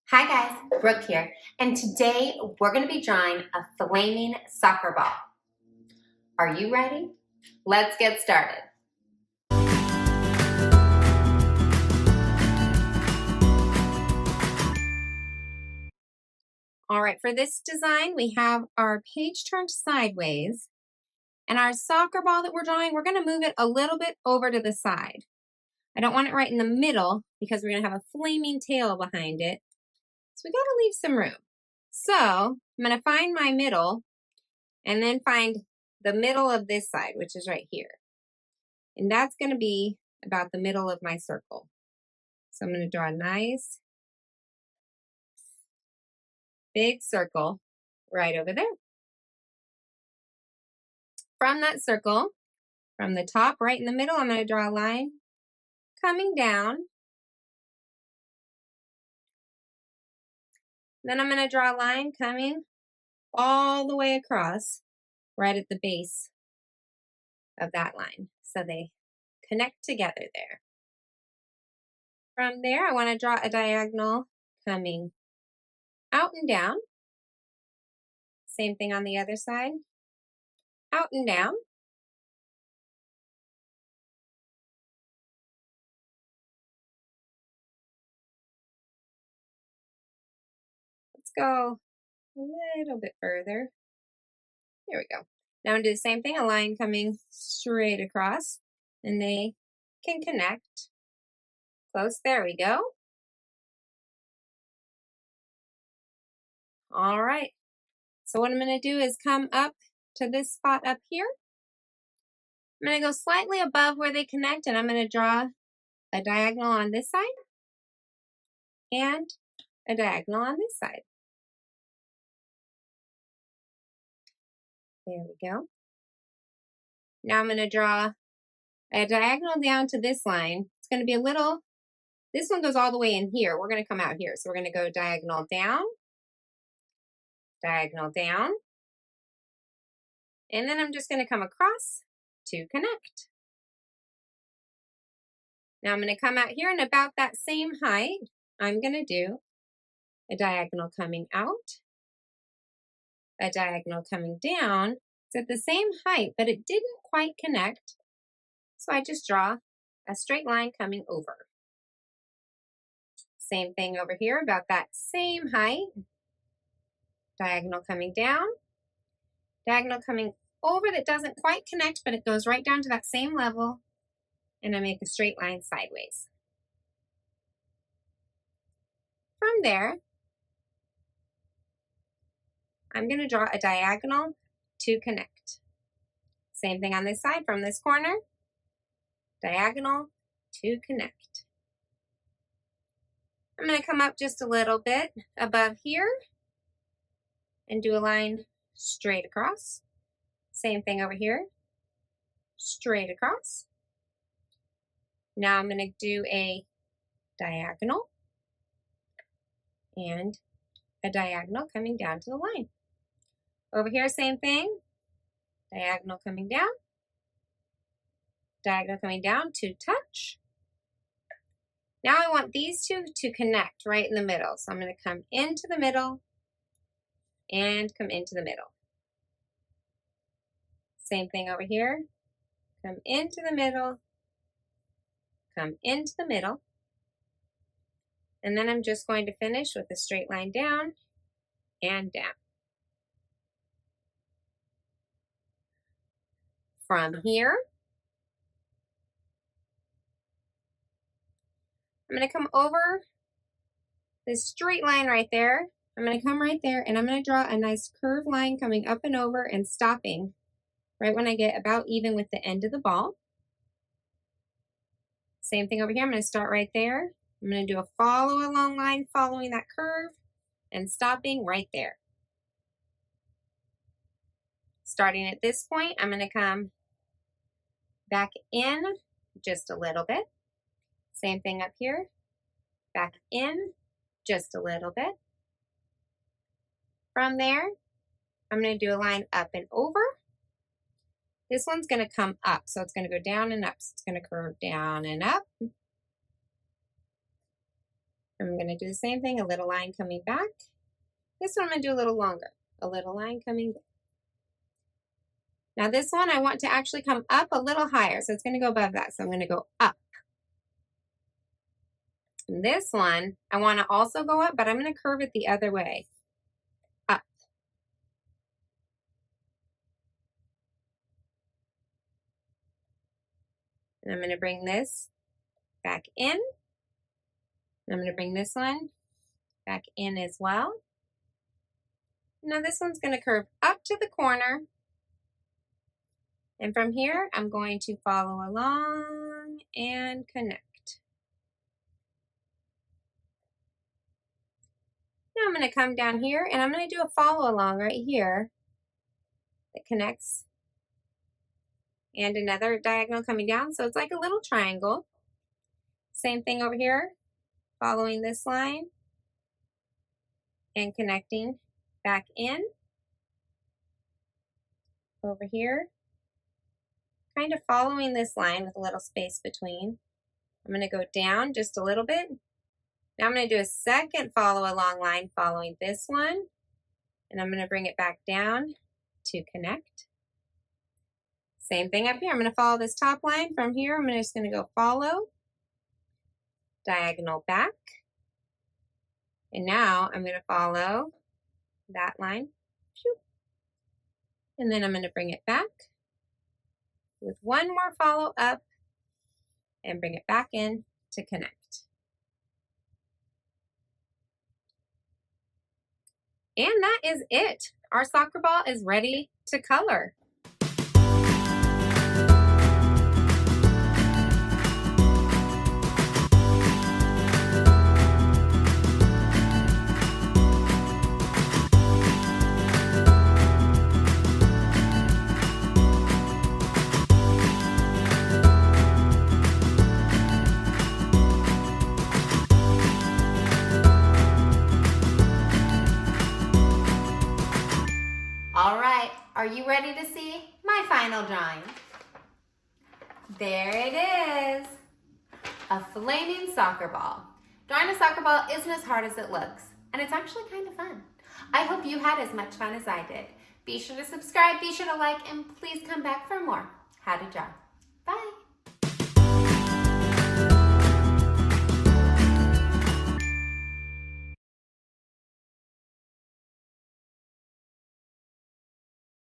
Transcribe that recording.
Hi guys, Brooke here, and today we're going to be drawing a flaming soccer ball. Are you ready? Let's get started. All right, for this design, we have our page turned sideways, and our soccer ball that we're drawing, we're going to move it a little bit over to the side. I don't want it right in the middle because we're going to have a flaming tail behind it, so we got to leave some room. So I'm going to find my middle and then find the middle of this side, which is right here. And that's going to be about the middle of my circle. So I'm going to draw a nice big circle right over there. From that circle, from the top right in the middle, I'm going to draw a line coming down. Then I'm going to draw a line coming all the way across right at the base of that line. So they connect together there. From there, I want to draw a diagonal coming out and down. Same thing on the other side. Out and down. Let's go a little bit further. There we go. Now I'm going to do the same thing, a line coming straight across, and they can connect. Close, there we go. All right, so what I'm going to do is come up to this spot up here. I'm going to go slightly above where they connect, and I'm going to draw a diagonal on this side and a diagonal on this side. There we go. Now I'm going to draw a diagonal down to this line. It's going to be a little, this one goes all the way in here. We're going to come out here. So we're going to go diagonal down, and then I'm just going to come across to connect. Now I'm going to come out here, and about that same height, I'm going to do a diagonal coming out, a diagonal coming down. It's at the same height, but it didn't quite connect. So I just draw a straight line coming over. Same thing over here, about that same height. Diagonal coming down, diagonal coming over that doesn't quite connect, but it goes right down to that same level, and I make a straight line sideways. From there, I'm going to draw a diagonal to connect. Same thing on this side, from this corner, diagonal to connect. I'm going to come up just a little bit above here and do a line straight across. Same thing over here, straight across. Now I'm going to do a diagonal and a diagonal coming down to the line. Over here, same thing, diagonal coming down, diagonal coming down to touch. Now I want these two to connect right in the middle. So I'm going to come into the middle and come into the middle. Same thing over here, come into the middle, come into the middle. And then I'm just going to finish with a straight line down and down. From here, I'm going to come over this straight line right there. I'm going to come right there, and I'm going to draw a nice curved line coming up and over and stopping right when I get about even with the end of the ball. Same thing over here. I'm going to start right there. I'm going to do a follow along line following that curve and stopping right there. Starting at this point, I'm going to come back in just a little bit. Same thing up here. Back in just a little bit. From there, I'm going to do a line up and over. This one's going to come up, so it's going to go down and up. So it's going to curve down and up. I'm going to do the same thing, a little line coming back. This one I'm going to do a little longer, a little line coming back. Now this one I want to actually come up a little higher, so it's going to go above that. So I'm going to go up. And this one I want to also go up, but I'm going to curve it the other way. Up. And I'm going to bring this back in. And I'm going to bring this one back in as well. Now this one's going to curve up to the corner. And from here, I'm going to follow along and connect. Now I'm going to come down here and I'm going to do a follow along right here that connects. And another diagonal coming down, so it's like a little triangle. Same thing over here, following this line and connecting back in. Over here, kind of following this line with a little space between. I'm going to go down just a little bit. Now I'm going to do a second follow along line following this one, and I'm going to bring it back down to connect. Same thing up here. I'm going to follow this top line. From here, I'm just going to go follow, diagonal back, and now I'm going to follow that line, and then I'm going to bring it back with one more follow up and bring it back in to connect. And that is it. Our soccer ball is ready to color. All right, are you ready to see my final drawing? There it is, a flaming soccer ball. Drawing a soccer ball isn't as hard as it looks, and it's actually kind of fun. I hope you had as much fun as I did. Be sure to subscribe, be sure to like, and please come back for more How to Draw.